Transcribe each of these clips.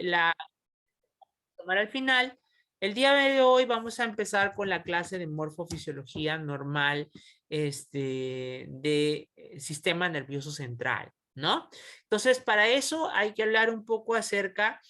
la tomar al final. El día de hoy vamos a empezar con la clase de morfofisiología normal de sistema nervioso central, ¿no? Entonces, para eso hay que hablar un poco acerca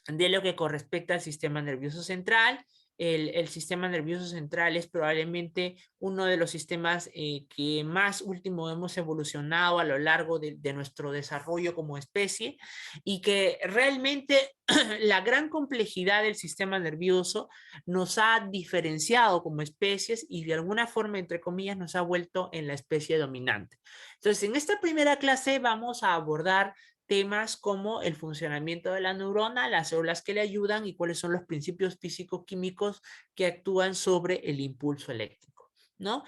de lo que corresponde al sistema nervioso central. El sistema nervioso central es probablemente uno de los sistemas que más último hemos evolucionado a lo largo de nuestro desarrollo como especie y que realmente la gran complejidad del sistema nervioso nos ha diferenciado como especies y de alguna forma, entre comillas, nos ha vuelto en la especie dominante. Entonces, en esta primera clase vamos a abordar temas como el funcionamiento de la neurona, las células que le ayudan y cuáles son los principios físico-químicos que actúan sobre el impulso eléctrico, ¿no?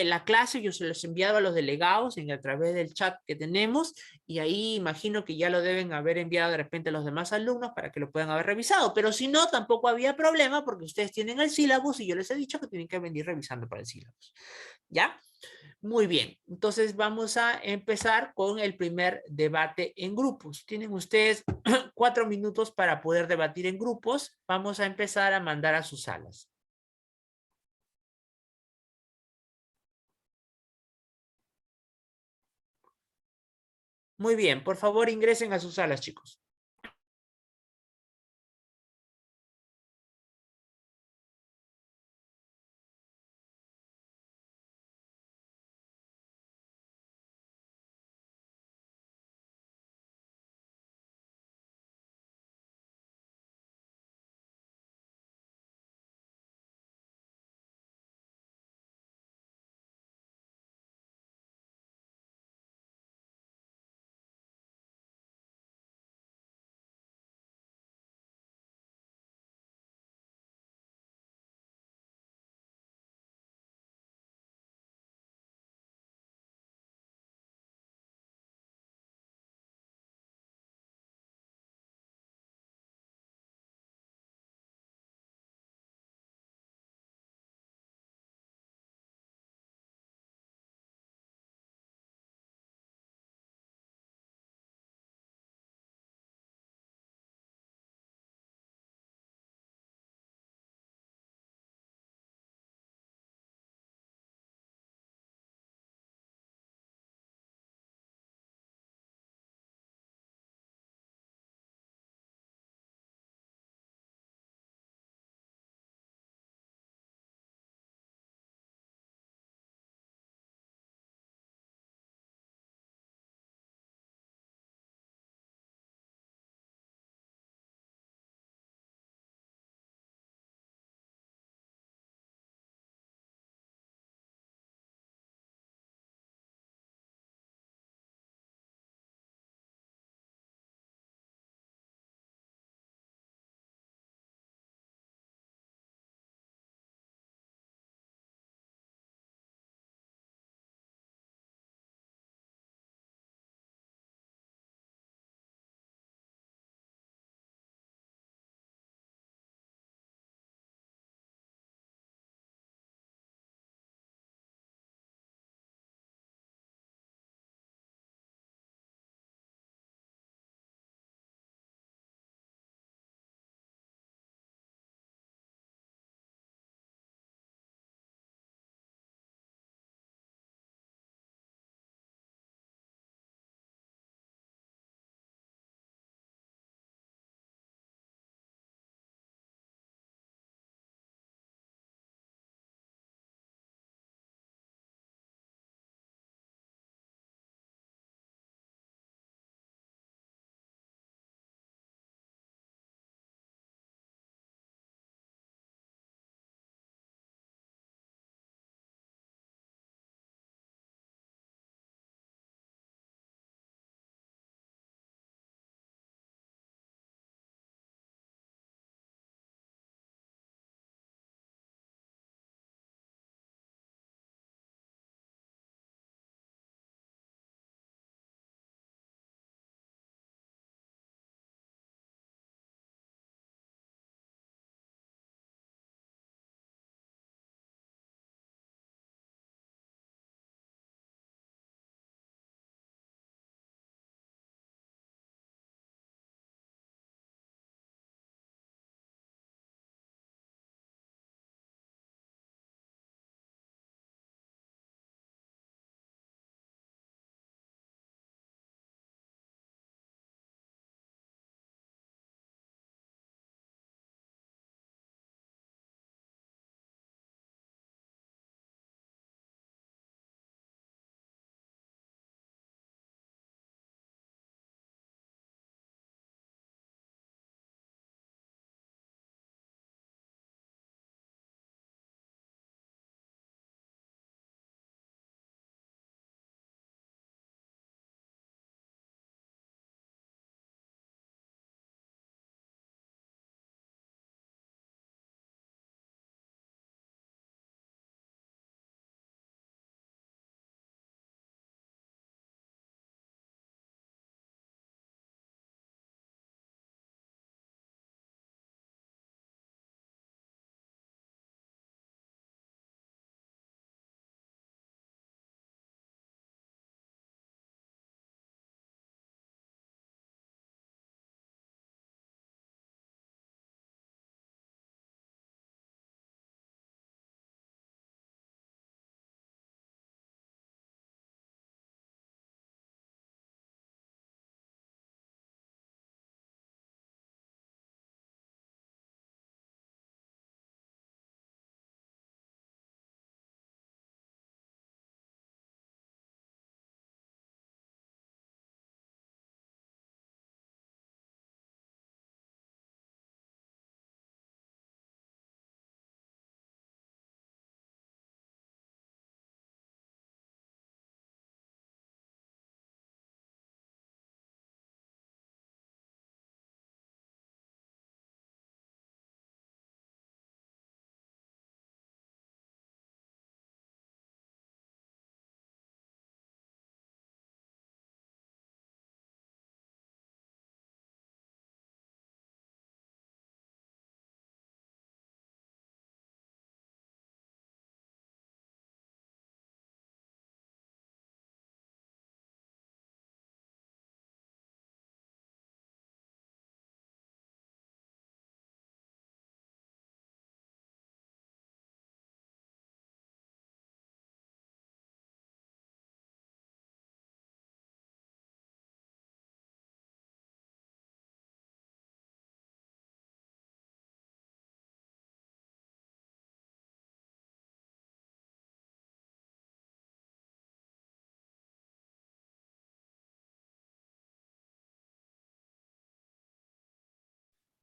La clase yo se los he enviado a los delegados a través del chat que tenemos y ahí imagino que ya lo deben haber enviado de repente a los demás alumnos para que lo puedan haber revisado, pero si no, tampoco había problema porque ustedes tienen el sílabus y yo les he dicho que tienen que venir revisando para el sílabus, ¿ya? Muy bien, entonces vamos a empezar con el primer debate en grupos. Tienen ustedes 4 minutos para poder debatir en grupos. Vamos a empezar a mandar a sus salas. Muy bien, por favor ingresen a sus salas, chicos.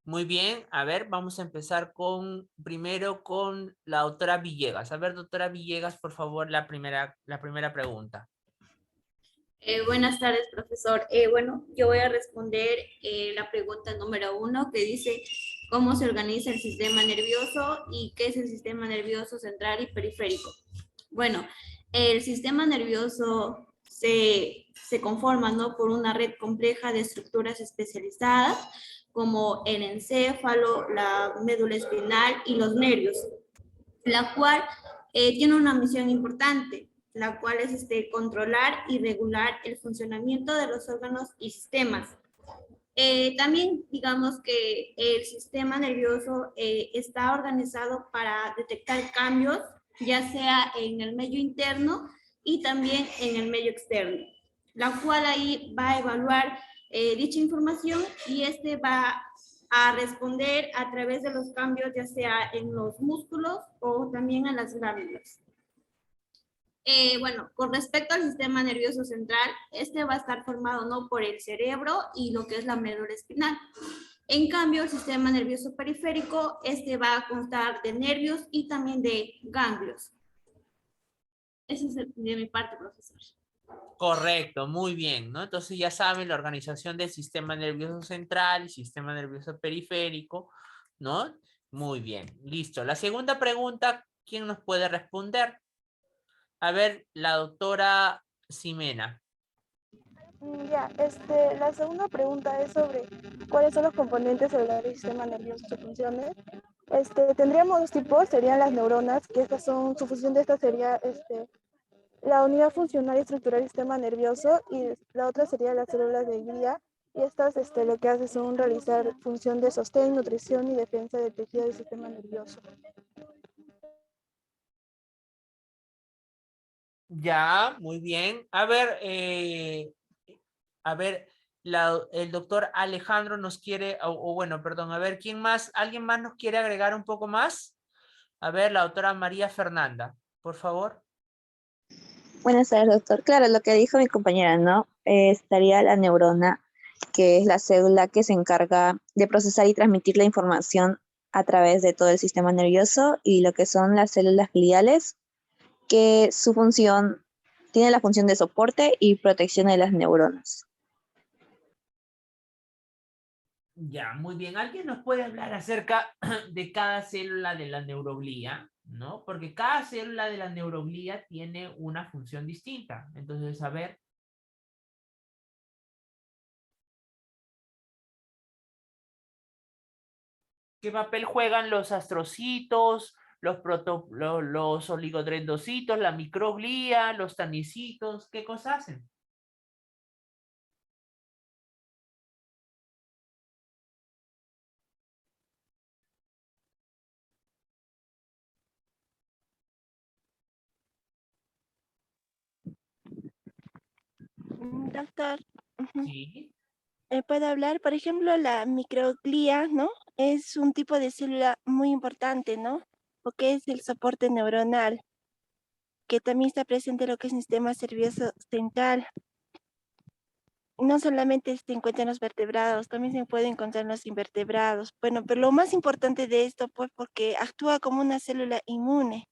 Muy bien, a ver, vamos a empezar primero con la doctora Villegas. A ver, doctora Villegas, por favor, la primera pregunta. Buenas tardes, profesor. Bueno, yo voy a responder la pregunta número 1 que dice cómo se organiza el sistema nervioso y qué es el sistema nervioso central y periférico. Bueno, el sistema nervioso se conforma, ¿no?, por una red compleja de estructuras especializadas como el encéfalo, la médula espinal y los nervios, la cual tiene una misión importante, la cual es controlar y regular el funcionamiento de los órganos y sistemas. También digamos que el sistema nervioso está organizado para detectar cambios, ya sea en el medio interno y también en el medio externo, la cual ahí va a evaluar dicha información y va a responder a través de los cambios, ya sea en los músculos o también en las glándulas. Bueno, con respecto al sistema nervioso central, va a estar formado, ¿no?, por el cerebro y lo que es la médula espinal. En cambio, el sistema nervioso periférico, va a constar de nervios y también de ganglios. Eso es de mi parte, profesor. Correcto, muy bien, ¿no? Entonces ya saben la organización del sistema nervioso central y sistema nervioso periférico, ¿no? Muy bien, listo. La segunda pregunta, ¿quién nos puede responder? A ver, la doctora Ximena. Ya, la segunda pregunta es sobre cuáles son los componentes celulares del sistema nervioso y sus funciones. Tendríamos dos tipos, serían las neuronas, que estas son, su función de esta sería la unidad funcional y estructural del sistema nervioso, y la otra sería las células de glía, y estas lo que hacen son realizar función de sostén, nutrición y defensa del tejido del sistema nervioso. Ya, muy bien. A ver, el doctor Alejandro nos quiere, o bueno, perdón, a ver, ¿quién más? ¿Alguien más nos quiere agregar un poco más? A ver, la doctora María Fernanda, por favor. Buenas tardes, doctor. Claro, lo que dijo mi compañera, ¿no? Estaría la neurona, que es la célula que se encarga de procesar y transmitir la información a través de todo el sistema nervioso, y lo que son las células gliales, que su función tiene la función de soporte y protección de las neuronas. Ya, muy bien. ¿Alguien nos puede hablar acerca de cada célula de la neuroglía? ¿No? Porque cada célula de la neuroglía tiene una función distinta. Entonces, a ver. ¿Qué papel juegan los astrocitos, los oligodendrocitos, la microglía, los tanicitos? ¿Qué cosas hacen? Doctor, Sí. puedo hablar, por ejemplo, la microglía, ¿no? Es un tipo de célula muy importante, ¿no? Porque es el soporte neuronal, que también está presente en lo que es el sistema nervioso central. No solamente se encuentra en los vertebrados, también se puede encontrar en los invertebrados. Bueno, pero lo más importante de esto, pues, porque actúa como una célula inmune.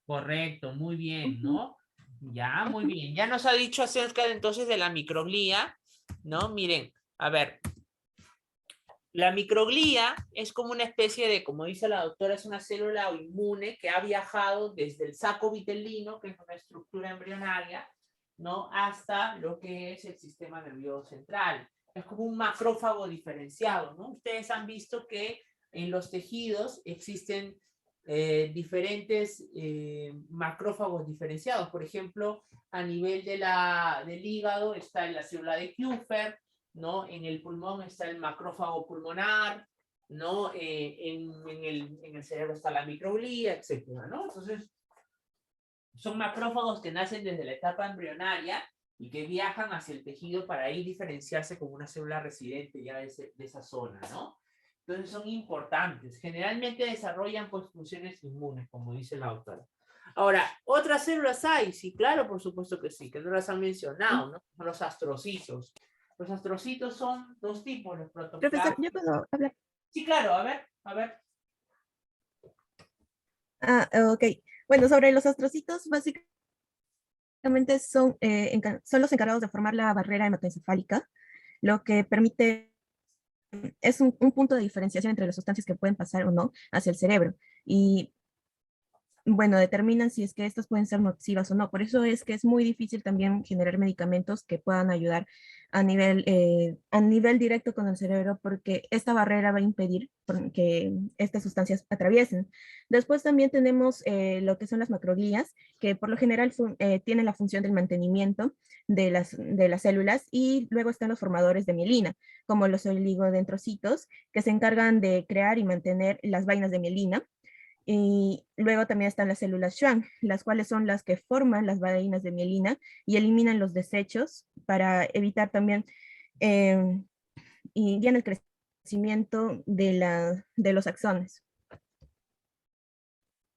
Correcto, muy bien, Ujú, ¿no? Ya, muy ujú. bien. Ya nos ha dicho acerca de, entonces de la microglía, ¿no? Miren, a ver, la microglía es como una especie de, como dice la doctora, es una célula inmune que ha viajado desde el saco vitelino, que es una estructura embrionaria, ¿no? Hasta lo que es el sistema nervioso central. Es como un macrófago diferenciado, ¿no? Ustedes han visto que en los tejidos existen diferentes macrófagos diferenciados. Por ejemplo, a nivel del hígado está la célula de Kupffer, ¿no? En el pulmón está el macrófago pulmonar, ¿no? En el cerebro está la microglía, etcétera, ¿no? Entonces, son macrófagos que nacen desde la etapa embrionaria y que viajan hacia el tejido para ahí diferenciarse como una célula residente ya de esa zona, ¿no? Entonces son importantes. Generalmente desarrollan pues funciones inmunes, como dice la autora. Ahora, ¿otras células hay? Sí, claro, por supuesto que sí, que no las han mencionado, ¿no? Son los astrocitos. Los astrocitos son dos tipos, los Profesor, protoplasmas. ¿yo puedo hablar? Sí, claro, a ver, a ver. Ah, ok. Bueno, sobre los astrocitos, básicamente son, son los encargados de formar la barrera hematoencefálica, lo que permite, es un punto de diferenciación entre las sustancias que pueden pasar o no hacia el cerebro. Y bueno, determinan si es que estas pueden ser nocivas o no. Por eso es que es muy difícil también generar medicamentos que puedan ayudar a nivel directo con el cerebro, porque esta barrera va a impedir que estas sustancias atraviesen. Después también tenemos lo que son las macroglías, que por lo general tienen la función del mantenimiento de las células, y luego están los formadores de mielina, como los oligodendrocitos, que se encargan de crear y mantener las vainas de mielina. Y luego también están las células Schwann, las cuales son las que forman las vainas de mielina y eliminan los desechos para evitar también y guían el crecimiento de los axones.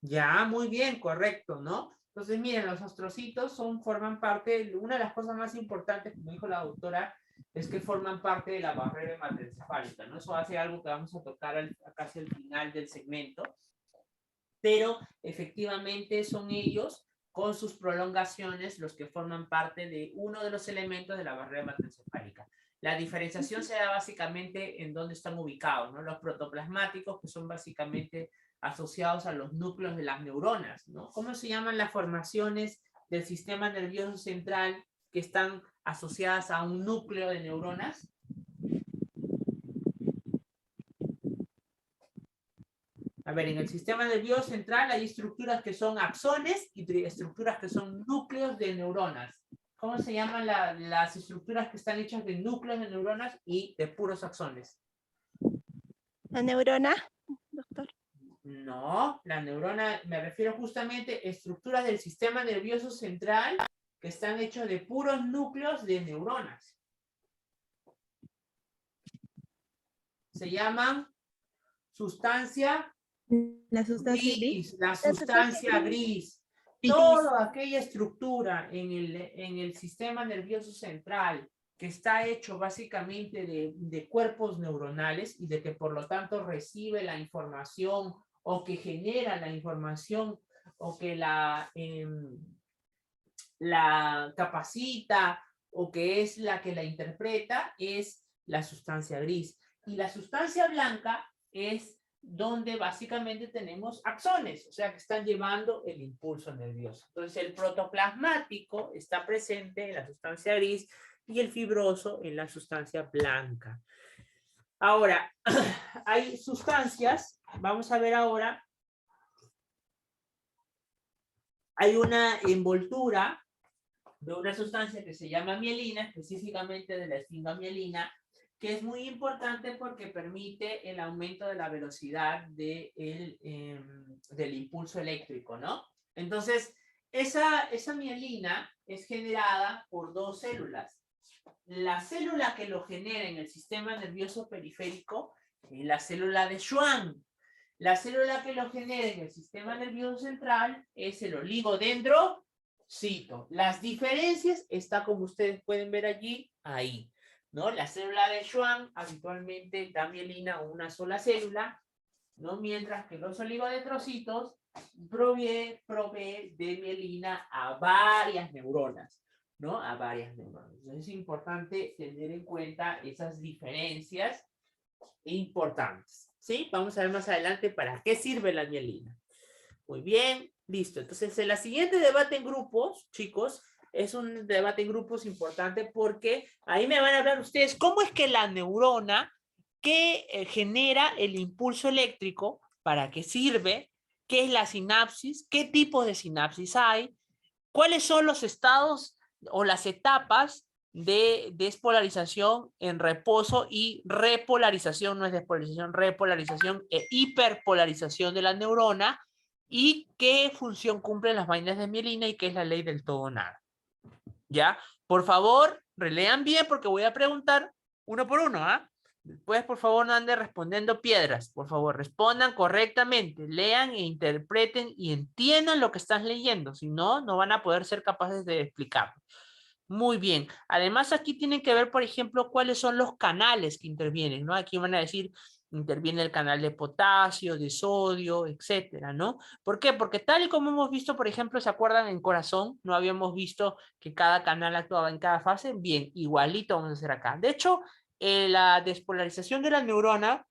Ya, muy bien, correcto, ¿no? Entonces, miren, los astrocitos forman parte, una de las cosas más importantes, como dijo la doctora, es que forman parte de la barrera hematoencefálica, ¿no? Eso hace algo que vamos a tocar casi al final del segmento, pero efectivamente son ellos, con sus prolongaciones, los que forman parte de uno de los elementos de la barrera hematoencefálica. La diferenciación se da básicamente en dónde están ubicados, ¿no? Los protoplasmáticos, que son básicamente asociados a los núcleos de las neuronas, ¿no? ¿Cómo se llaman las formaciones del sistema nervioso central que están asociadas a un núcleo de neuronas? A ver, en el sistema nervioso central hay estructuras que son axones y estructuras que son núcleos de neuronas. ¿Cómo se llaman las estructuras que están hechas de núcleos de neuronas y de puros axones? La neurona, doctor. No, la neurona, me refiero justamente a estructuras del sistema nervioso central que están hechos de puros núcleos de neuronas. Se llaman sustancia La sustancia gris, la sustancia sustancia gris. gris. Toda aquella estructura en el sistema nervioso central que está hecho básicamente de cuerpos neuronales y de que por lo tanto recibe la información o que genera la información o que la capacita o que es la que la interpreta, es la sustancia gris. Y la sustancia blanca es donde básicamente tenemos axones, o sea que están llevando el impulso nervioso. Entonces el protoplasmático está presente en la sustancia gris y el fibroso en la sustancia blanca. Ahora, hay sustancias, vamos a ver ahora, hay una envoltura de una sustancia que se llama mielina, específicamente de la esfingomielina, que es muy importante porque permite el aumento de la velocidad del impulso eléctrico, ¿no? Entonces, esa mielina es generada por dos células. La célula que lo genera en el sistema nervioso periférico es la célula de Schwann. La célula que lo genera en el sistema nervioso central es el oligodendrocito. Las diferencias están, como ustedes pueden ver allí, ahí, ¿no? La célula de Schwann habitualmente da mielina a una sola célula, ¿no? Mientras que los oligodendrocitos provee de mielina a varias neuronas, ¿no? A varias neuronas. Entonces es importante tener en cuenta esas diferencias importantes, ¿sí? Vamos a ver más adelante para qué sirve la mielina. Muy bien, listo. Entonces, el siguiente debate en grupos, chicos, es un debate en grupos importante porque ahí me van a hablar ustedes cómo es que la neurona que genera el impulso eléctrico, para qué sirve, qué es la sinapsis, qué tipos de sinapsis hay, cuáles son los estados o las etapas de despolarización en reposo y repolarización, no es despolarización, repolarización e hiperpolarización de la neurona, y qué función cumplen las vainas de mielina y qué es la ley del todo o nada. ¿Ya? Por favor, relean bien porque voy a preguntar uno por uno, ¿ah? Después, por favor, no anden respondiendo piedras. Por favor, respondan correctamente. Lean e interpreten y entiendan lo que están leyendo. Si no, no van a poder ser capaces de explicarlo. Muy bien. Además, aquí tienen que ver, por ejemplo, cuáles son los canales que intervienen, ¿no? Aquí van a decir, interviene el canal de potasio, de sodio, etcétera, ¿no? ¿Por qué? Porque tal y como hemos visto, por ejemplo, ¿se acuerdan en corazón? No habíamos visto que cada canal actuaba en cada fase. Bien, igualito vamos a hacer acá. De hecho, la despolarización de la neurona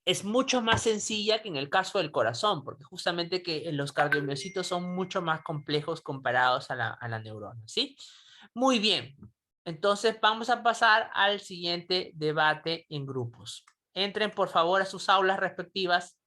es mucho más sencilla que en el caso del corazón, porque justamente que los cardiomiocitos son mucho más complejos comparados a la neurona, ¿sí? Muy bien. Entonces vamos a pasar al siguiente debate en grupos. Entren por favor a sus aulas respectivas.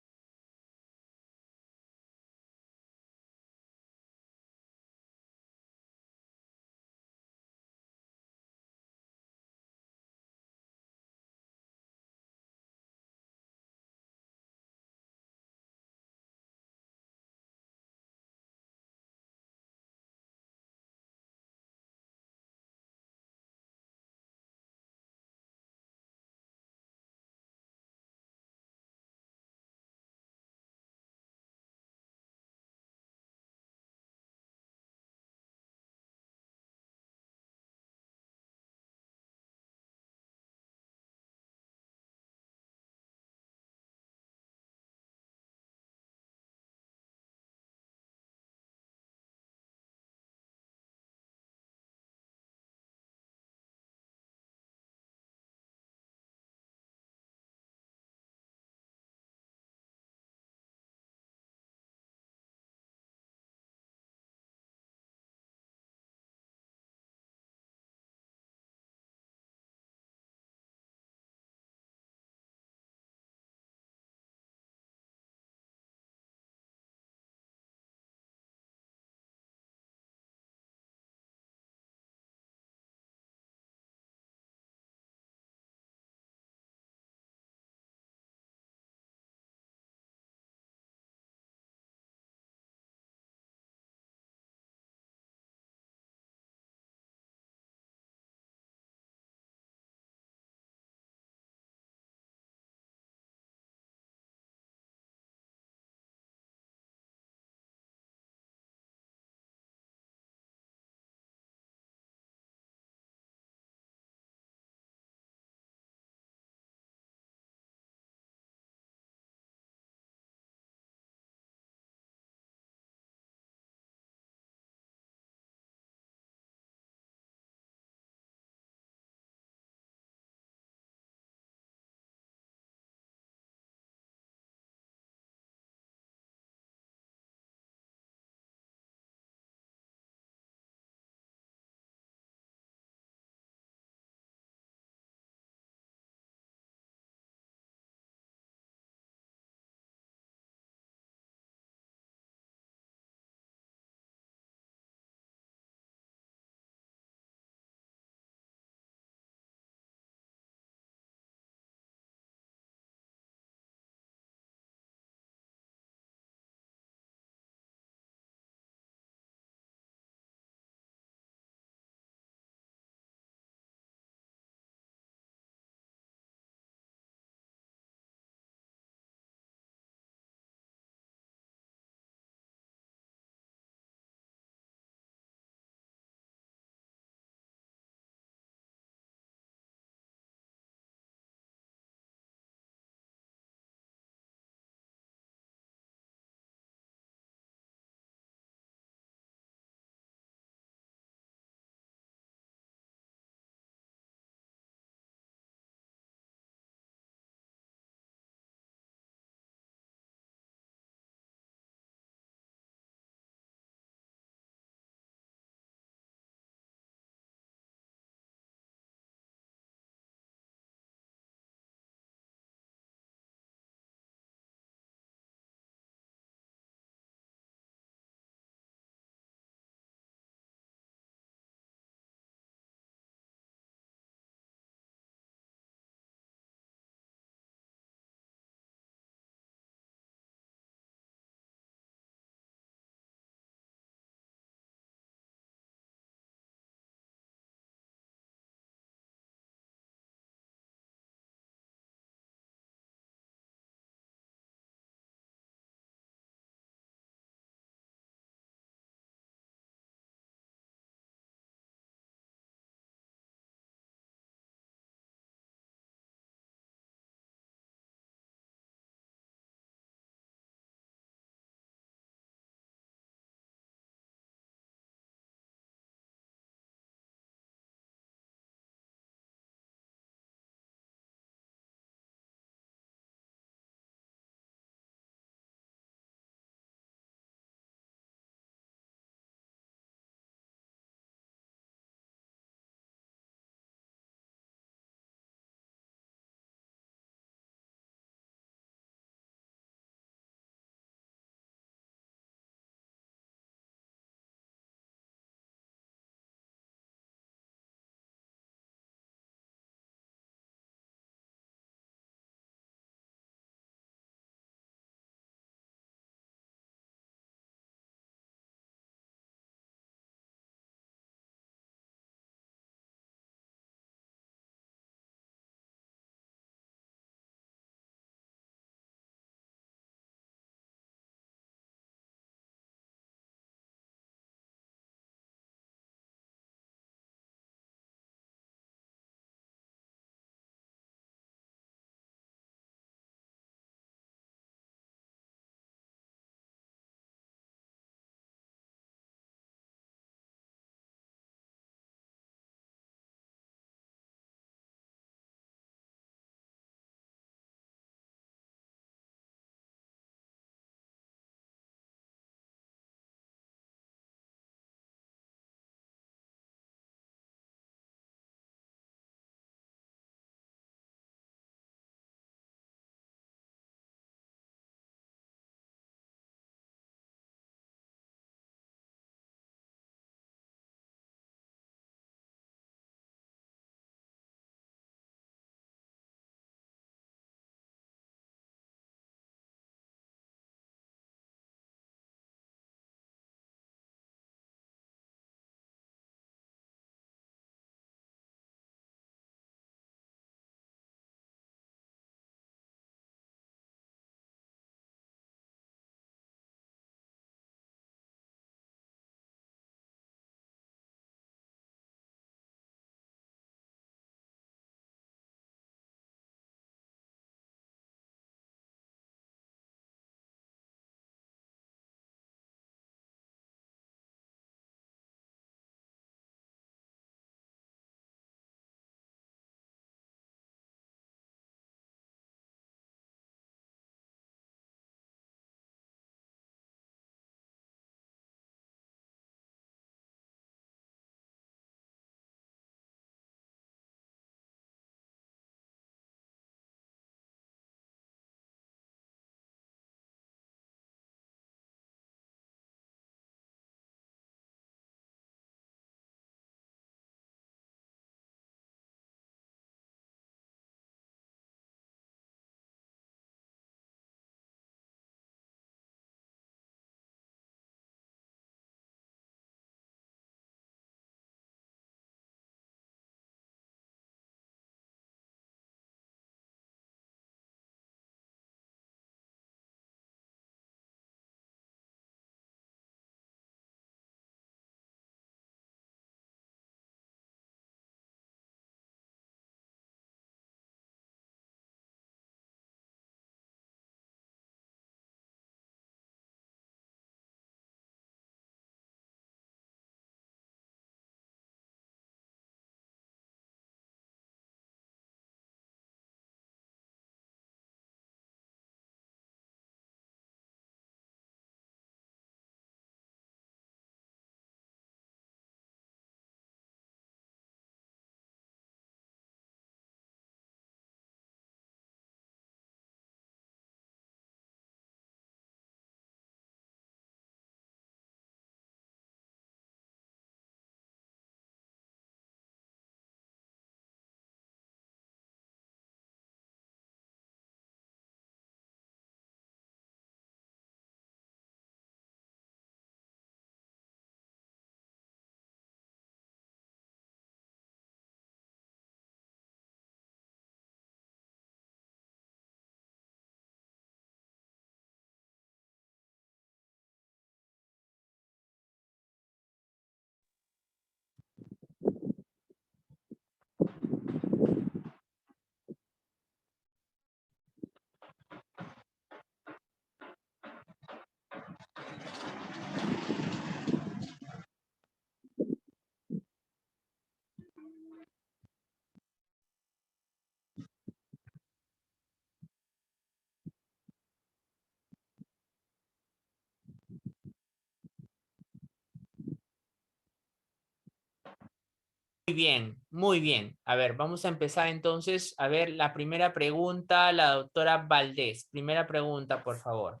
bien, muy bien. A ver, vamos a empezar entonces. A ver, la primera pregunta, la doctora Valdés. Primera pregunta, por favor.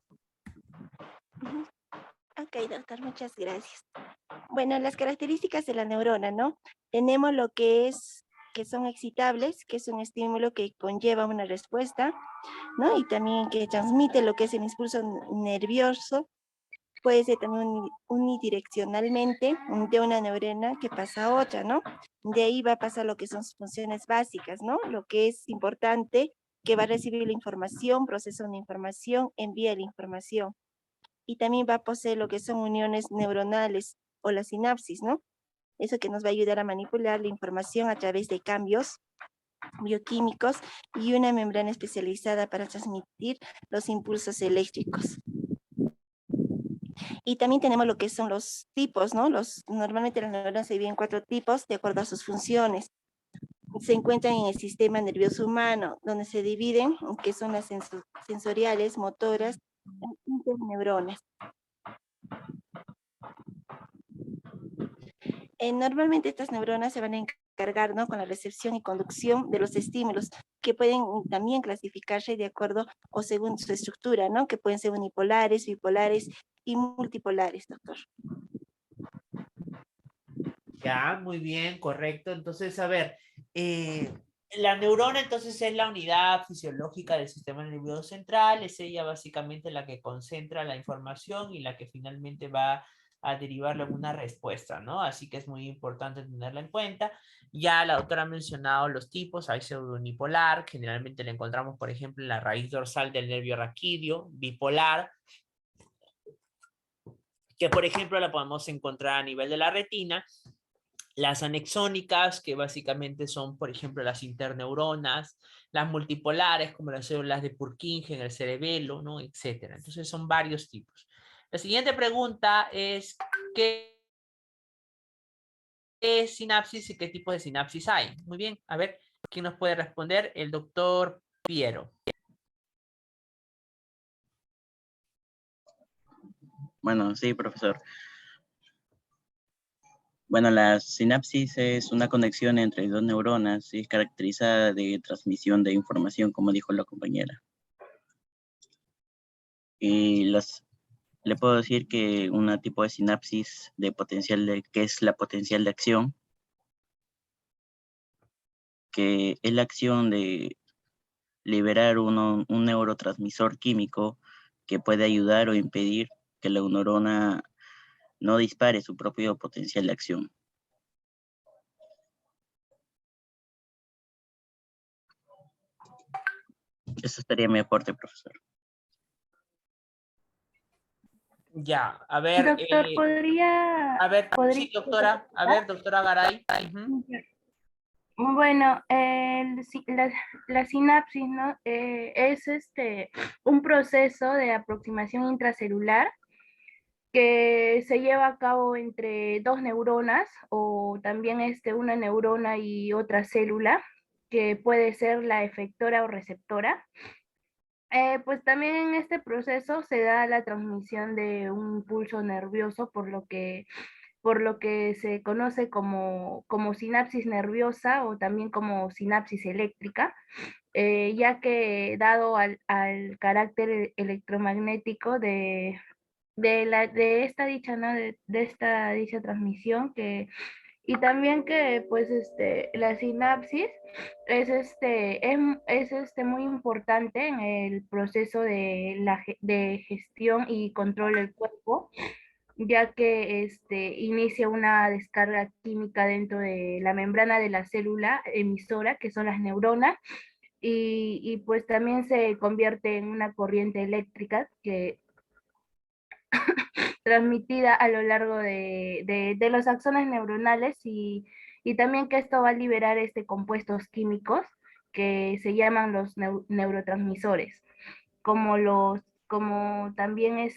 Ok, doctor, muchas gracias. Bueno, las características de la neurona, ¿no? Tenemos lo que son excitables, que es un estímulo que conlleva una respuesta, ¿no? Y también que transmite lo que es el impulso nervioso. Puede ser también unidireccionalmente de una neurona que pasa a otra, ¿no? De ahí va a pasar lo que son sus funciones básicas, ¿no? Lo que es importante, que va a recibir la información, procesa una información, envía la información. Y también va a poseer lo que son uniones neuronales o la sinapsis, ¿no? Eso que nos va a ayudar a manipular la información a través de cambios bioquímicos y una membrana especializada para transmitir los impulsos eléctricos. Y también tenemos lo que son los tipos, ¿no? Normalmente las neuronas se dividen en 4 tipos de acuerdo a sus funciones. Se encuentran en el sistema nervioso humano, donde se dividen, que son las sensoriales, motoras, interneuronas. Normalmente estas neuronas se van a encargar, ¿no?, con la recepción y conducción de los estímulos, que pueden también clasificarse de acuerdo o según su estructura, ¿no?, que pueden ser unipolares, bipolares y multipolares, doctor. Ya, muy bien, correcto. Entonces, a ver, la neurona entonces es la unidad fisiológica del sistema nervioso central, es ella básicamente la que concentra la información y la que finalmente va a derivarle una respuesta, ¿no? Así que es muy importante tenerla en cuenta. Ya la doctora ha mencionado los tipos, hay pseudounipolar, generalmente la encontramos, por ejemplo, en la raíz dorsal del nervio raquídeo, bipolar, que por ejemplo la podemos encontrar a nivel de la retina. Las anexónicas, que básicamente son, por ejemplo, las interneuronas, las multipolares, como las células de Purkinje en el cerebelo, ¿no?, etcétera. Entonces son varios tipos. La siguiente pregunta es, ¿qué es sinapsis y qué tipo de sinapsis hay? Muy bien, a ver, ¿quién nos puede responder? El doctor Piero. Bueno, sí, profesor. Bueno, la sinapsis es una conexión entre dos neuronas y es caracterizada de transmisión de información, como dijo la compañera. Y le puedo decir que un tipo de sinapsis de que es la potencial de acción, que es la acción de liberar un neurotransmisor químico que puede ayudar o impedir que la neurona no dispare su propio potencial de acción. Eso estaría mi aporte, profesor. Ya, a ver, Doctor, sí, doctora, a ver, doctora Garay. Bueno, la sinapsis, ¿no? Es un proceso de aproximación intracelular que se lleva a cabo entre dos neuronas o también una neurona y otra célula, que puede ser la efectora o receptora. Pues también en este proceso se da la transmisión de un impulso nervioso, por lo que se conoce como sinapsis nerviosa o también como sinapsis eléctrica, ya que dado al carácter electromagnético de esta dicha, ¿no? De esta dicha transmisión, y también que pues la sinapsis es muy importante en el proceso de gestión y control del cuerpo, ya que inicia una descarga química dentro de la membrana de la célula emisora, que son las neuronas, y pues también se convierte en una corriente eléctrica que transmitida a lo largo de los axones neuronales, y también que esto va a liberar compuestos químicos que se llaman los neurotransmisores, como también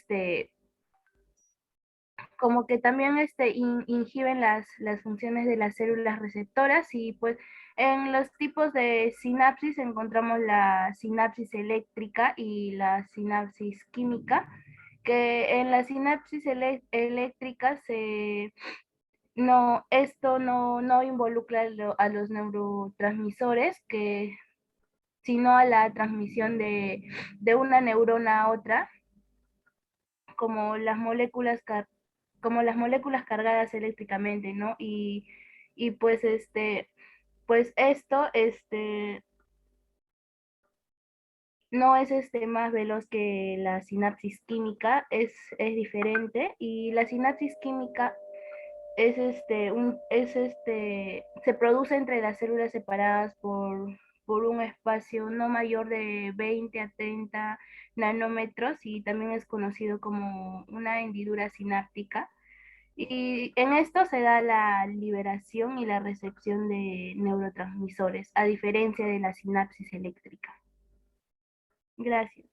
como que también inhiben las funciones de las células receptoras. Y pues en los tipos de sinapsis encontramos la sinapsis eléctrica y la sinapsis química, que en la sinapsis eléctrica no, esto no involucra a los neurotransmisores, sino a la transmisión de una neurona a otra, como las moléculas, como las moléculas cargadas eléctricamente, ¿no? Y pues pues esto no es más veloz que la sinapsis química, es diferente, y la sinapsis química se produce entre las células separadas por un espacio no mayor de 20 a 30 nanómetros, y también es conocido como una hendidura sináptica. Y en esto se da la liberación y la recepción de neurotransmisores, a diferencia de la sinapsis eléctrica. Gracias.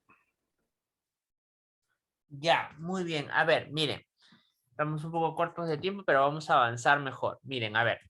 Ya, muy bien. A ver, miren, estamos un poco cortos de tiempo, pero vamos a avanzar mejor. Miren, a ver.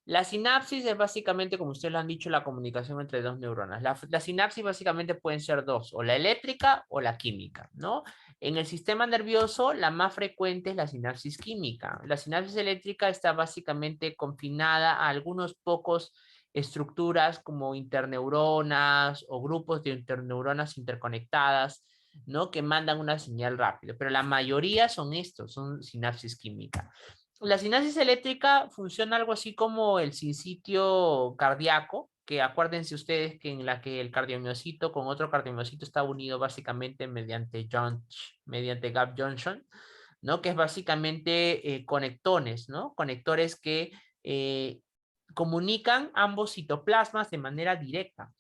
La sinapsis es básicamente, como ustedes lo han dicho, la comunicación entre dos neuronas. La sinapsis básicamente pueden ser dos, o la eléctrica o la química, ¿no? En el sistema nervioso, la más frecuente es la sinapsis química. La sinapsis eléctrica está básicamente confinada a algunos pocos estructuras como interneuronas o grupos de interneuronas interconectadas, ¿no? Que mandan una señal rápido, pero la mayoría son estos, son sinapsis química. La sinapsis eléctrica funciona algo así como el sinsitio cardíaco, que acuérdense ustedes que en la que el cardiomiocito con otro cardiomiocito está unido básicamente mediante gap junction, ¿no? Que es básicamente conectones, ¿no? Conectores que comunican ambos citoplasmas de manera directa.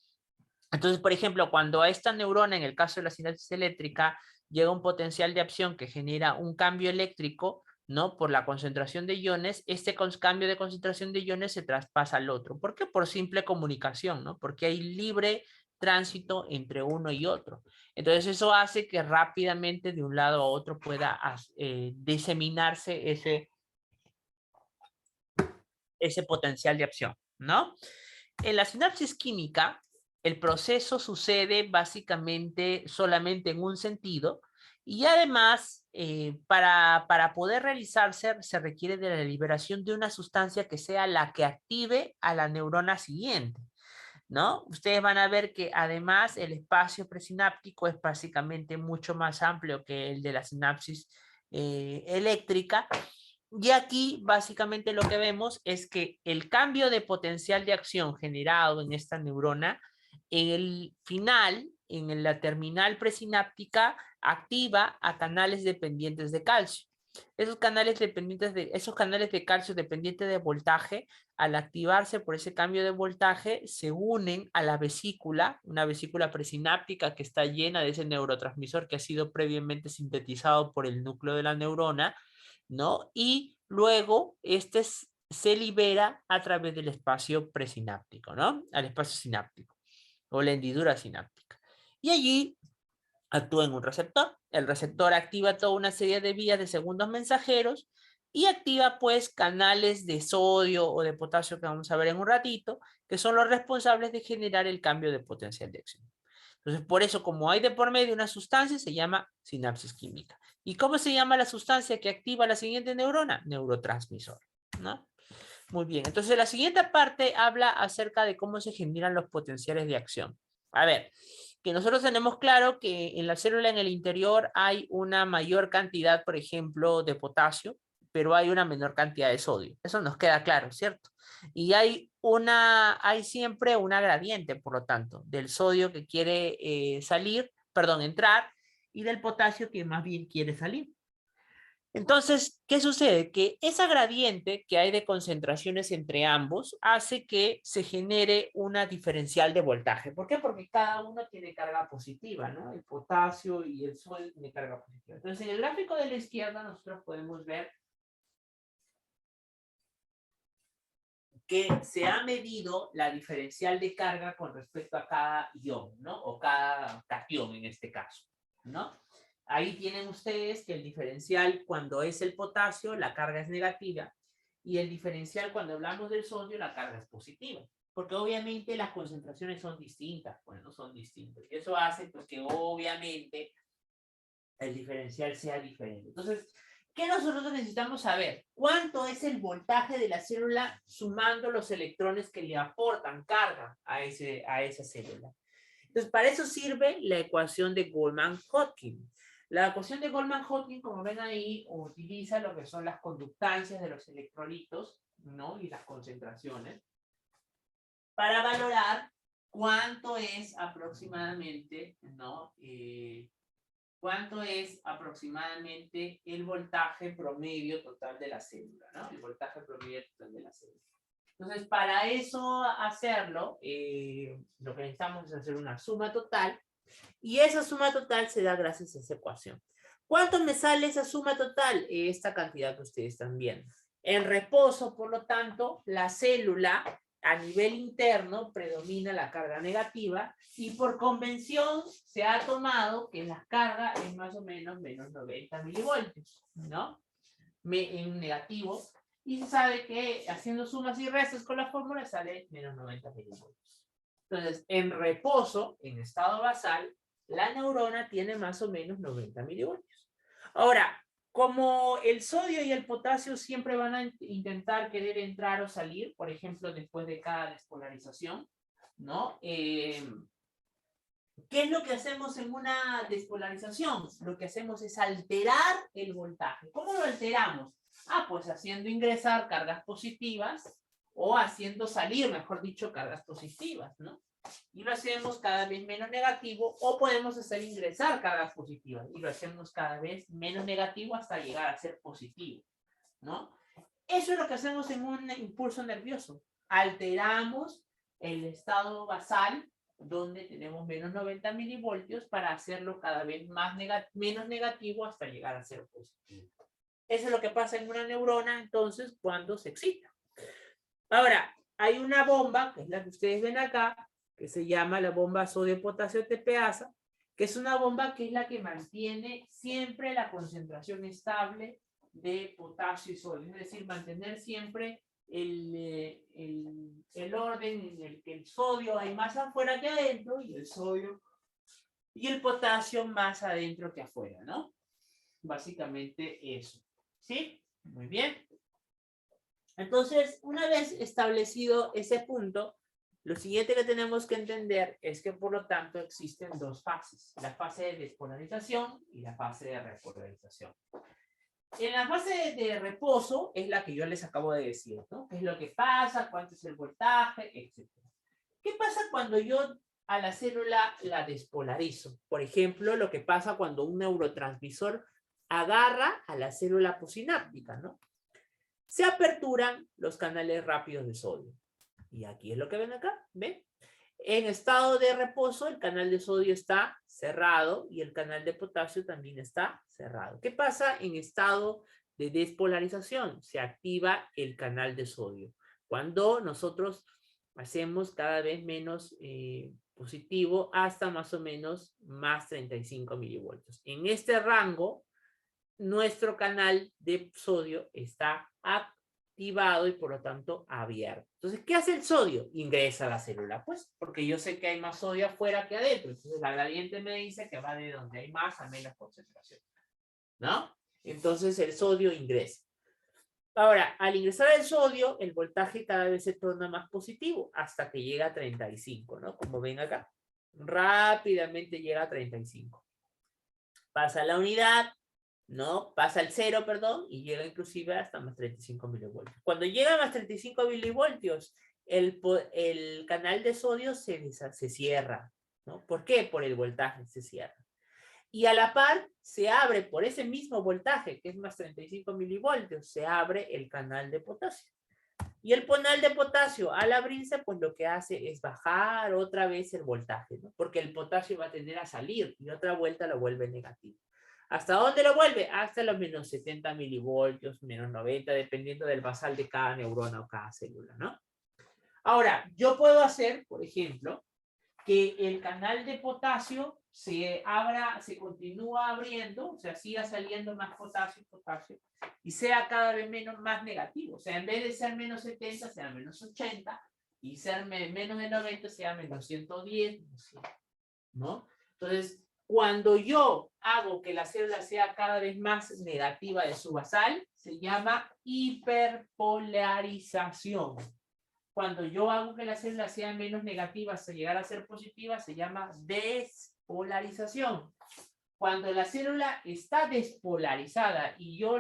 Entonces, por ejemplo, cuando a esta neurona, en el caso de la sinapsis eléctrica, llega un potencial de acción que genera un cambio eléctrico, ¿no? Por la concentración de iones, este cambio de concentración de iones se traspasa al otro. ¿Por qué? Por simple comunicación, ¿no? Porque hay libre tránsito entre uno y otro. Entonces, eso hace que rápidamente de un lado a otro pueda diseminarse ese potencial de acción, ¿no? En la sinapsis química, el proceso sucede básicamente solamente en un sentido, y además, para poder realizarse, se requiere de la liberación de una sustancia que sea la que active a la neurona siguiente, ¿no? Ustedes van a ver que además el espacio presináptico es básicamente mucho más amplio que el de la sinapsis eléctrica. Y aquí básicamente lo que vemos es que el cambio de potencial de acción generado en esta neurona, en el final, en la terminal presináptica, activa a canales dependientes de calcio. Esos canales de calcio dependientes de voltaje, al activarse por ese cambio de voltaje, se unen a la vesícula, una vesícula presináptica que está llena de ese neurotransmisor que ha sido previamente sintetizado por el núcleo de la neurona, ¿no? Y luego se libera a través del espacio presináptico, ¿no? Al espacio sináptico o la hendidura sináptica. Y allí actúa en un receptor. El receptor activa toda una serie de vías de segundos mensajeros y activa pues canales de sodio o de potasio que vamos a ver en un ratito, que son los responsables de generar el cambio de potencial de acción. Entonces, por eso, como hay de por medio una sustancia, se llama sinapsis química. ¿Y cómo se llama la sustancia que activa la siguiente neurona? Neurotransmisor, ¿no? Muy bien, entonces la siguiente parte habla acerca de cómo se generan los potenciales de acción. A ver, que nosotros tenemos claro que en la célula en el interior hay una mayor cantidad, por ejemplo, de potasio, pero hay una menor cantidad de sodio. Eso nos queda claro, ¿cierto? Y hay siempre una gradiente, por lo tanto, del sodio que quiere entrar, y del potasio que más bien quiere salir. Entonces, ¿qué sucede? Que esa gradiente que hay de concentraciones entre ambos hace que se genere una diferencial de voltaje. ¿Por qué? Porque cada uno tiene carga positiva, ¿no? El potasio y el sodio tienen carga positiva. Entonces, en el gráfico de la izquierda nosotros podemos ver que se ha medido la diferencial de carga con respecto a cada ion, ¿no? O cada catión en este caso, ¿no? Ahí tienen ustedes que el diferencial cuando es el potasio, la carga es negativa, y el diferencial cuando hablamos del sodio, la carga es positiva. Porque obviamente las concentraciones son distintas, bueno, son distintas. Y eso hace pues que obviamente el diferencial sea diferente. Entonces, ¿qué nosotros necesitamos saber? ¿Cuánto es el voltaje de la célula sumando los electrones que le aportan carga a esa célula? Entonces, para eso sirve la ecuación de Goldman-Hodgkin. La ecuación de Goldman-Hodgkin, como ven ahí, utiliza lo que son las conductancias de los electrolitos, ¿no? Y las concentraciones para valorar cuánto es aproximadamente, ¿no? Cuánto es aproximadamente el voltaje promedio total de la célula, ¿no? El voltaje promedio total de la célula. Entonces, para eso hacerlo, lo que necesitamos es hacer una suma total, y esa suma total se da gracias a esa ecuación. ¿Cuánto me sale esa suma total? Esta cantidad que ustedes están viendo. En reposo, por lo tanto, la célula a nivel interno predomina la carga negativa, y por convención se ha tomado que la carga es más o menos menos 90 milivoltios, ¿no? En negativo. Y se sabe que haciendo sumas y restas con la fórmula sale menos 90 milivoltios. Entonces, en reposo, en estado basal, la neurona tiene más o menos 90 milivoltios. Ahora, como el sodio y el potasio siempre van a intentar querer entrar o salir, por ejemplo, después de cada despolarización, ¿no? ¿Qué es lo que hacemos en una despolarización? Lo que hacemos es alterar el voltaje. ¿Cómo lo alteramos? Pues haciendo ingresar cargas positivas o haciendo salir, mejor dicho, cargas positivas, ¿no? Y lo hacemos cada vez menos negativo, o podemos hacer ingresar cargas positivas y lo hacemos cada vez menos negativo hasta llegar a ser positivo, ¿no? Eso es lo que hacemos en un impulso nervioso. Alteramos el estado basal, donde tenemos menos 90 milivoltios, para hacerlo cada vez menos negativo hasta llegar a ser positivo. Eso es lo que pasa en una neurona, entonces, cuando se excita. Ahora, hay una bomba, que es la que ustedes ven acá, que se llama la bomba sodio-potasio TPasa, que es una bomba que es la que mantiene siempre la concentración estable de potasio y sodio, es decir, mantener siempre el orden en el que el sodio hay más afuera que adentro, y el sodio y el potasio más adentro que afuera, ¿no? Básicamente eso. ¿Sí? Muy bien. Entonces, una vez establecido ese punto, lo siguiente que tenemos que entender es que, por lo tanto, existen dos fases: la fase de despolarización y la fase de repolarización. En la fase de reposo es la que yo les acabo de decir, ¿no? ¿Qué es lo que pasa? ¿Cuánto es el voltaje? Etcétera. ¿Qué pasa cuando yo a la célula la despolarizo? Por ejemplo, lo que pasa cuando un neurotransmisor agarra a la célula posináptica, ¿no? Se aperturan los canales rápidos de sodio. Y aquí es lo que ven acá, ¿ven? En estado de reposo, el canal de sodio está cerrado y el canal de potasio también está cerrado. ¿Qué pasa en estado de despolarización? Se activa el canal de sodio. Cuando nosotros hacemos cada vez menos positivo hasta más o menos más 35 milivoltios. En este rango, nuestro canal de sodio está activado y por lo tanto abierto. Entonces, ¿qué hace el sodio? Ingresa a la célula, pues, porque yo sé que hay más sodio afuera que adentro. Entonces, la gradiente me dice que va de donde hay más a menos concentración, ¿no? Entonces, el sodio ingresa. Ahora, al ingresar el sodio, el voltaje cada vez se torna más positivo hasta que llega a 35, ¿no? Como ven acá, rápidamente llega a 35. Pasa la unidad, ¿no? Pasa el 0, perdón, y llega inclusive hasta más 35 milivoltios. Cuando llega a más 35 milivoltios, el canal de sodio se cierra, ¿no? ¿Por qué? Por el voltaje se cierra. Y a la par se abre por ese mismo voltaje, que es más 35 milivoltios, se abre el canal de potasio. Y el canal de potasio, al abrirse, pues lo que hace es bajar otra vez el voltaje, ¿no? Porque el potasio va a tender a salir y otra vuelta lo vuelve negativo. ¿Hasta dónde lo vuelve? Hasta los menos 70 milivoltios, menos 90, dependiendo del basal de cada neurona o cada célula, ¿no? Ahora, yo puedo hacer, por ejemplo, que el canal de potasio se continúa abriendo, o sea, siga saliendo más potasio, y sea cada vez más negativo. O sea, en vez de ser menos 70, sea menos 80, y ser menos de 90, sea menos 110, ¿no? Entonces, Cuando yo hago que la célula sea cada vez más negativa de su basal, se llama hiperpolarización. Cuando yo hago que la célula sea menos negativa hasta llegar a ser positiva, se llama despolarización. Cuando la célula está despolarizada y yo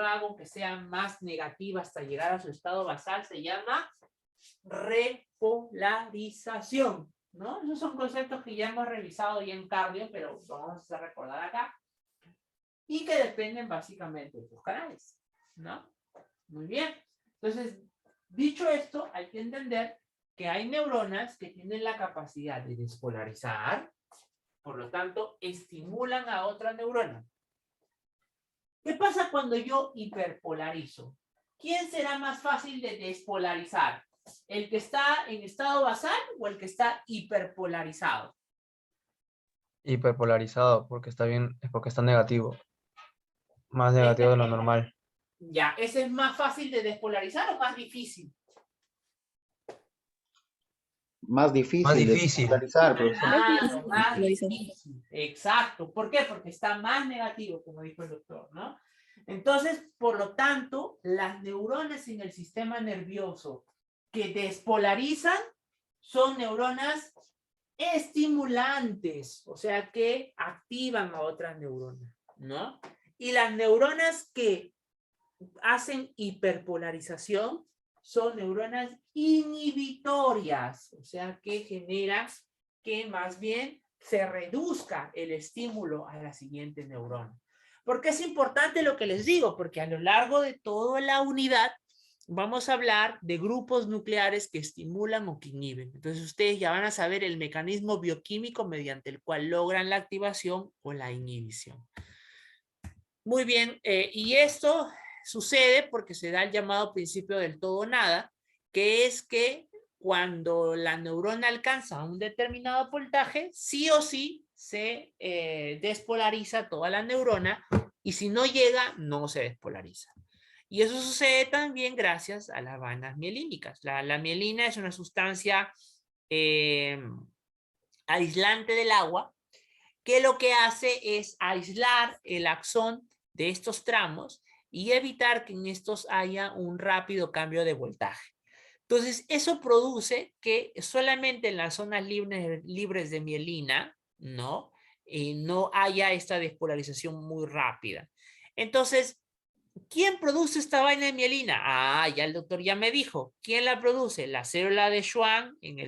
hago que sea más negativa hasta llegar a su estado basal, se llama repolarización, ¿no? Esos son conceptos que ya hemos revisado ya en cardio, pero vamos a recordar acá. Y que dependen básicamente de los canales, ¿no? Muy bien. Entonces, dicho esto, hay que entender que hay neuronas que tienen la capacidad de despolarizar, por lo tanto, estimulan a otra neurona. ¿Qué pasa cuando yo hiperpolarizo? ¿Quién será más fácil de despolarizar? ¿El que está en estado basal o el que está hiperpolarizado? Hiperpolarizado, porque está bien, es porque está negativo. Más negativo de lo normal. Ya, ¿ese es más fácil de despolarizar o más difícil? Más difícil, Más difícil. de polarizar, profesor. Claro, más difícil. Exacto. ¿Por qué? Porque está más negativo, como dijo el doctor, ¿no? Entonces, por lo tanto, las neuronas en el sistema nervioso que despolarizan son neuronas estimulantes, o sea, que activan a otras neuronas, ¿no? Y las neuronas que hacen hiperpolarización son neuronas inhibitorias, o sea, que generan que más bien se reduzca el estímulo a la siguiente neurona. ¿Por qué es importante lo que les digo? Porque a lo largo de toda la unidad vamos a hablar de grupos nucleares que estimulan o que inhiben. Entonces ustedes ya van a saber el mecanismo bioquímico mediante el cual logran la activación o la inhibición. Muy bien, y esto sucede porque se da el llamado principio del todo o nada, que es que cuando la neurona alcanza un determinado voltaje, sí o sí se despolariza toda la neurona, y si no llega, no se despolariza. Y eso sucede también gracias a las bandas mielínicas. La mielina es una sustancia aislante del agua, que lo que hace es aislar el axón de estos tramos y evitar que en estos haya un rápido cambio de voltaje. Entonces, eso produce que solamente en las zonas libres de mielina, ¿no? No haya esta despolarización muy rápida. Entonces, ¿quién produce esta vaina de mielina? Ah, ya el doctor ya me dijo. ¿Quién la produce? La célula de Schwann en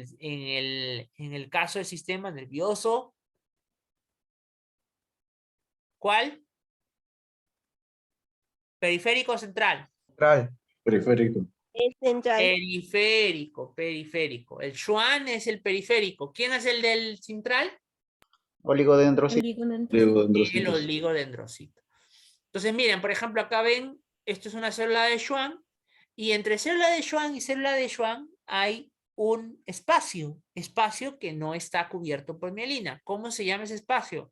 el caso del sistema nervioso. ¿Cuál? ¿Periférico o central? Central. Periférico. Periférico. El Schwann es el periférico. ¿Quién es el del central? Oligodendrocito. El oligodendrocito. Entonces, miren, por ejemplo, acá ven, esto es una célula de Schwann, y entre célula de Schwann y célula de Schwann hay un espacio que no está cubierto por mielina. ¿Cómo se llama ese espacio?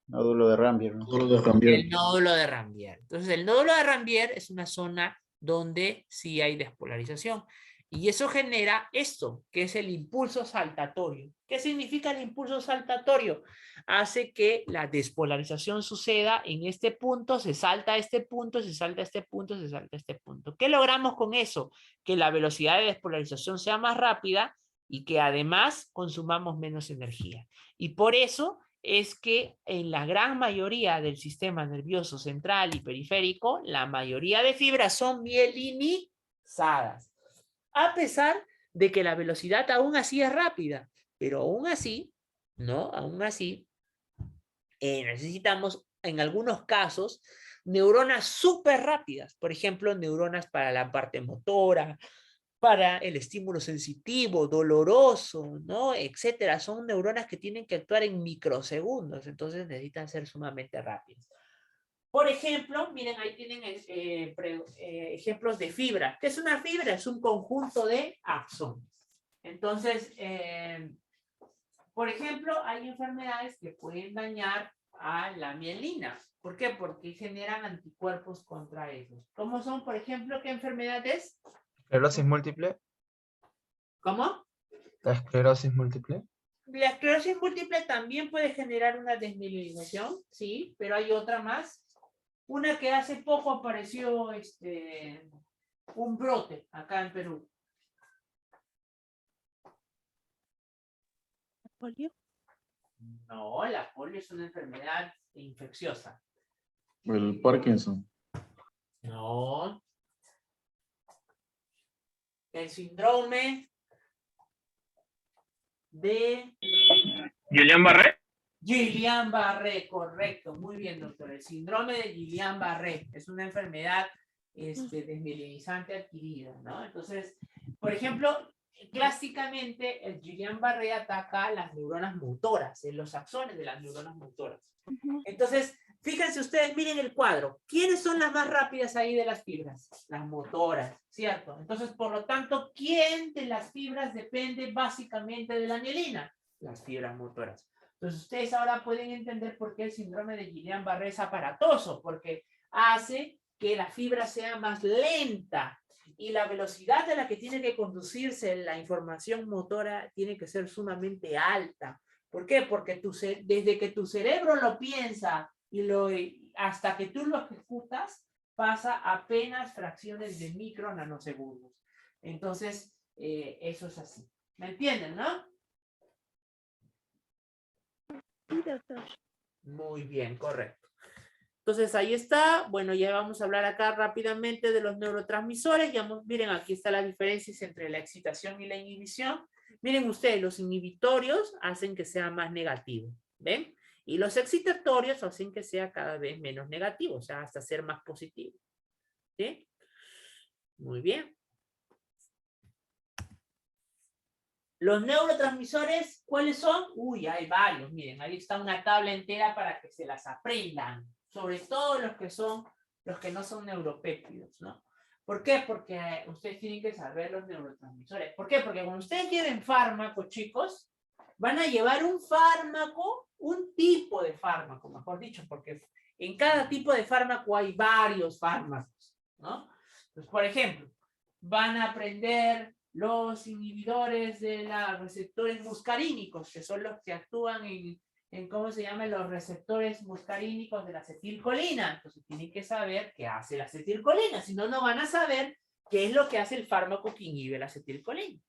Nódulo de Rambier, ¿no? El nódulo de Rambier. Entonces, el nódulo de Rambier es una zona donde sí hay despolarización. Y eso genera esto, que es el impulso saltatorio. ¿Qué significa el impulso saltatorio? Hace que la despolarización suceda en este punto, se salta a este punto, se salta a este punto, se salta a este punto. ¿Qué logramos con eso? Que la velocidad de despolarización sea más rápida y que además consumamos menos energía. Y por eso es que en la gran mayoría del sistema nervioso central y periférico, la mayoría de fibras son mielinizadas. A pesar de que la velocidad aún así es rápida, pero aún así, ¿no? Aún así, necesitamos en algunos casos neuronas súper rápidas, por ejemplo, neuronas para la parte motora, para el estímulo sensitivo, doloroso, ¿no? Etcétera. Son neuronas que tienen que actuar en microsegundos, entonces necesitan ser sumamente rápidas. Por ejemplo, miren, ahí tienen ejemplos de fibra. ¿Qué es una fibra? Es un conjunto de axones. Entonces, por ejemplo, hay enfermedades que pueden dañar a la mielina. ¿Por qué? Porque generan anticuerpos contra ellos. ¿Cómo son, por ejemplo, qué enfermedades? ¿Esclerosis múltiple? ¿Cómo? ¿La esclerosis múltiple? La esclerosis múltiple también puede generar una desmielinización, sí, pero hay otra más. Una que hace poco apareció un brote acá en Perú. ¿Polio? No, la polio es una enfermedad infecciosa. El Parkinson. No. El síndrome de Guillain-Barré. Guillain-Barré, correcto. Muy bien, doctor. El síndrome de Guillain-Barré es una enfermedad desmielinizante adquirida, ¿no? Entonces, por ejemplo, clásicamente el Guillain-Barré ataca las neuronas motoras, en los axones de las neuronas motoras. Entonces, fíjense ustedes, miren el cuadro. ¿Quiénes son las más rápidas ahí de las fibras? Las motoras, ¿cierto? Entonces, por lo tanto, ¿quién de las fibras depende básicamente de la mielina? Las fibras motoras. Entonces, ustedes ahora pueden entender por qué el síndrome de Guillain-Barré es aparatoso, porque hace que la fibra sea más lenta y la velocidad de la que tiene que conducirse la información motora tiene que ser sumamente alta. ¿Por qué? Porque desde que tu cerebro lo piensa hasta que tú lo ejecutas, pasa apenas fracciones de micro nanosegundos. Entonces, eso es así. ¿Me entienden, no? Sí, doctor. Muy bien, correcto. Entonces, ahí está. Bueno, ya vamos a hablar acá rápidamente de los neurotransmisores. Ya, miren, aquí está la diferencia entre la excitación y la inhibición. Miren ustedes, los inhibitorios hacen que sea más negativo, ¿ven? Y los excitatorios hacen que sea cada vez menos negativo, o sea, hasta ser más positivo. ¿Sí? Muy bien. Los neurotransmisores, ¿cuáles son? Uy, hay varios, miren, ahí está una tabla entera para que se las aprendan, sobre todo los que no son neuropéptidos, ¿no? ¿Por qué? Porque ustedes tienen que saber los neurotransmisores. ¿Por qué? Porque cuando ustedes lleven fármaco, chicos, van a llevar un fármaco, un tipo de fármaco, mejor dicho, porque en cada tipo de fármaco hay varios fármacos, ¿no? Entonces, por ejemplo, van a aprender los inhibidores de los receptores muscarínicos, que son los que actúan en ¿cómo se llaman? Los receptores muscarínicos de la acetilcolina. Entonces tienen que saber qué hace la acetilcolina, si no, no van a saber qué es lo que hace el fármaco que inhibe la acetilcolina.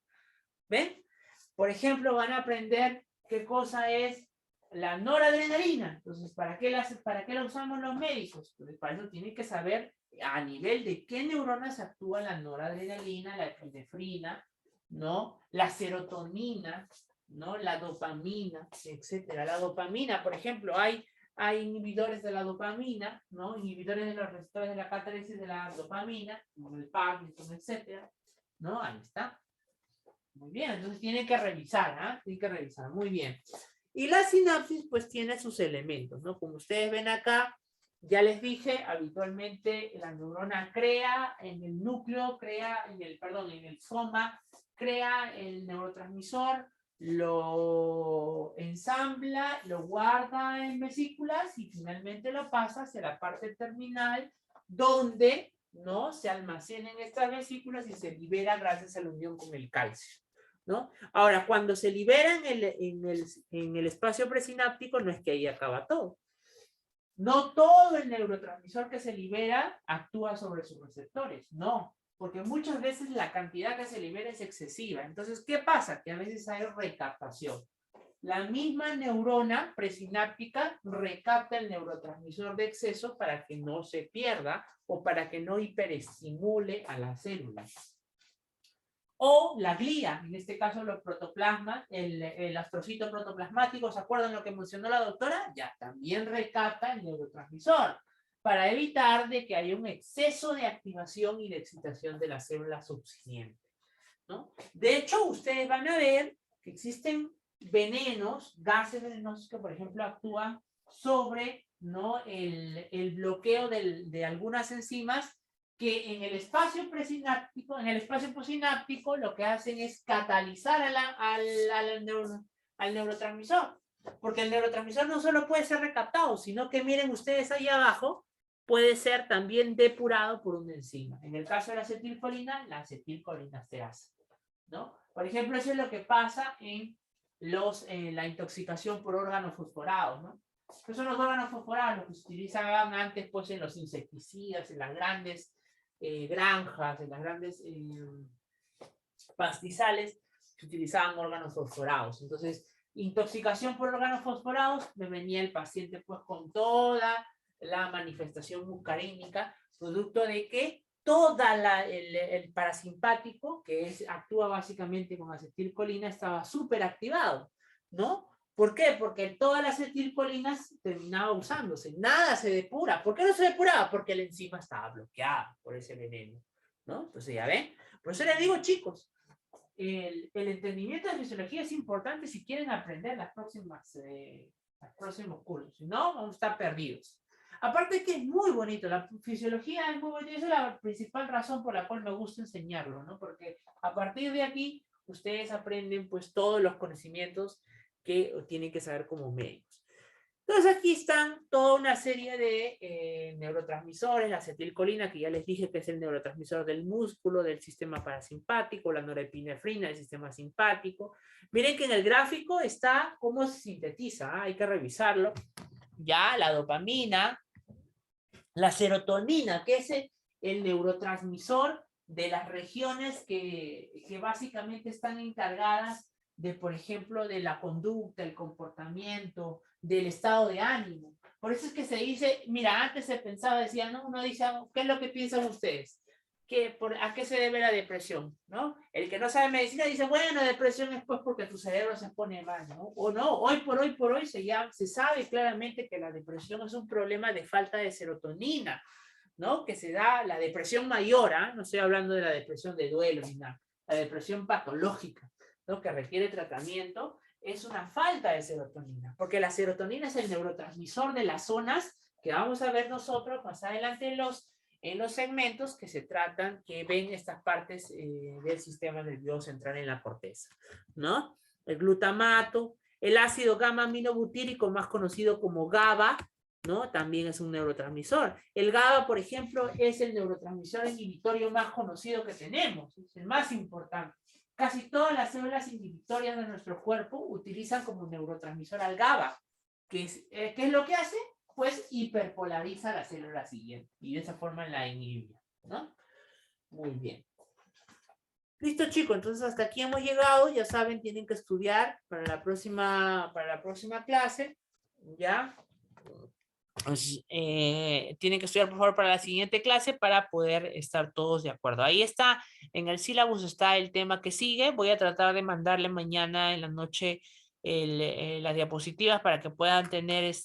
¿Ven? Por ejemplo, van a aprender qué cosa es la noradrenalina. Entonces, ¿para qué la usamos los médicos? Entonces, para eso tienen que saber a nivel de qué neuronas actúa la noradrenalina, la epinefrina, ¿no? La serotonina, ¿no? La dopamina, etcétera. La dopamina, por ejemplo, hay inhibidores de la dopamina, ¿no? Inhibidores de los receptores de la catálisis de la dopamina, como el Parkinson, etcétera, ¿no? Ahí está. Muy bien, entonces tienen que revisar, ¿ah? Tienen que revisar, muy bien. Y la sinapsis, pues, tiene sus elementos, ¿no? Como ustedes ven acá, ya les dije, habitualmente la neurona crea en el núcleo, en el soma, crea el neurotransmisor, lo ensambla, lo guarda en vesículas y finalmente lo pasa hacia la parte terminal donde, ¿no? Se almacenan estas vesículas y se libera gracias a la unión con el calcio, ¿no? Ahora, cuando se libera en el espacio presináptico, no es que ahí acaba todo. No todo el neurotransmisor que se libera actúa sobre sus receptores, no, porque muchas veces la cantidad que se libera es excesiva. Entonces, ¿qué pasa? Que a veces hay recaptación. La misma neurona presináptica recapta el neurotransmisor de exceso para que no se pierda o para que no hiperestimule a las células. O la glía, en este caso los protoplasmas, el astrocito protoplasmático, ¿se acuerdan lo que mencionó la doctora? Ya, también recapta el neurotransmisor para evitar de que haya un exceso de activación y de excitación de la célula subsiguiente, ¿no? De hecho, ustedes van a ver que existen venenos, gases venenosos que, por ejemplo, actúan sobre, ¿no? el bloqueo de algunas enzimas que en el espacio presináptico, lo que hacen es catalizar al neurotransmisor. Porque el neurotransmisor no solo puede ser recaptado, sino que miren ustedes ahí abajo, puede ser también depurado por una enzima. En el caso de la acetilcolina esterasa, ¿no? Por ejemplo, eso es lo que pasa en la intoxicación por órganos fosforados, ¿no? ¿Qué son los órganos fosforados? Los que se utilizaban antes, pues, en los insecticidas, en las grandes granjas, en las grandes pastizales, se utilizaban órganos fosforados. Entonces, intoxicación por órganos fosforados, me venía el paciente, pues, con toda la manifestación muscarínica, producto de que el parasimpático, que actúa básicamente con acetilcolina, estaba súper activado, ¿no? ¿Por qué? Porque todas las acetilcolinas terminaba usándose, nada se depura. ¿Por qué no se depuraba? Porque la enzima estaba bloqueada por ese veneno, ¿no? Entonces, ya ven. Por eso les digo, chicos, el entendimiento de fisiología es importante si quieren aprender los próximos cursos. Si no, vamos a estar perdidos. Aparte que es muy bonito, la fisiología es muy bonita, esa es la principal razón por la cual me gusta enseñarlo, ¿no? Porque a partir de aquí, ustedes aprenden, pues, todos los conocimientos que tienen que saber como médicos. Entonces aquí están toda una serie de neurotransmisores, la acetilcolina, que ya les dije que es el neurotransmisor del músculo, del sistema parasimpático, la norepinefrina del sistema simpático. Miren que en el gráfico está cómo se sintetiza, hay que revisarlo. Ya, la dopamina, la serotonina, que es el neurotransmisor de las regiones que básicamente están encargadas de, por ejemplo, de la conducta, el comportamiento, del estado de ánimo. Por eso es que se dice, mira, antes se pensaba, decía, no, uno dice, ¿qué es lo que piensan ustedes? ¿A qué se debe la depresión? ¿No? El que no sabe medicina dice, bueno, depresión es pues porque tu cerebro se pone mal, ¿no? O no, hoy por hoy se sabe claramente que la depresión es un problema de falta de serotonina, ¿no? Que se da la depresión mayor, ¿eh? No estoy hablando de la depresión de duelo ni nada, la depresión patológica, ¿no? Que requiere tratamiento, es una falta de serotonina, porque la serotonina es el neurotransmisor de las zonas que vamos a ver nosotros más adelante en los segmentos que se tratan, que ven estas partes del sistema nervioso central en la corteza, ¿no? El glutamato, el ácido gamma-aminobutírico, más conocido como GABA, ¿no? También es un neurotransmisor. El GABA, por ejemplo, es el neurotransmisor inhibitorio más conocido que tenemos, es el más importante. Casi todas las células inhibitorias de nuestro cuerpo utilizan como neurotransmisor al GABA. ¿Qué es lo que hace? Pues hiperpolariza la célula siguiente y de esa forma la inhibe, ¿no? Muy bien. Listo, chicos, entonces hasta aquí hemos llegado. Ya saben, tienen que estudiar para la próxima clase, ¿ya? Pues, tienen que estudiar, por favor, para la siguiente clase para poder estar todos de acuerdo. Ahí está, en el sílabus está el tema que sigue. Voy a tratar de mandarle mañana en la noche las diapositivas para que puedan tener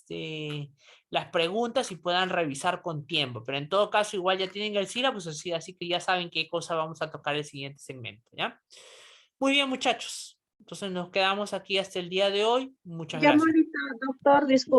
las preguntas y puedan revisar con tiempo. Pero en todo caso, igual ya tienen el sílabus, así que ya saben qué cosa vamos a tocar el siguiente segmento, ¿ya? Muy bien, muchachos. Entonces nos quedamos aquí hasta el día de hoy. Muchas gracias. Doctor, disculpe.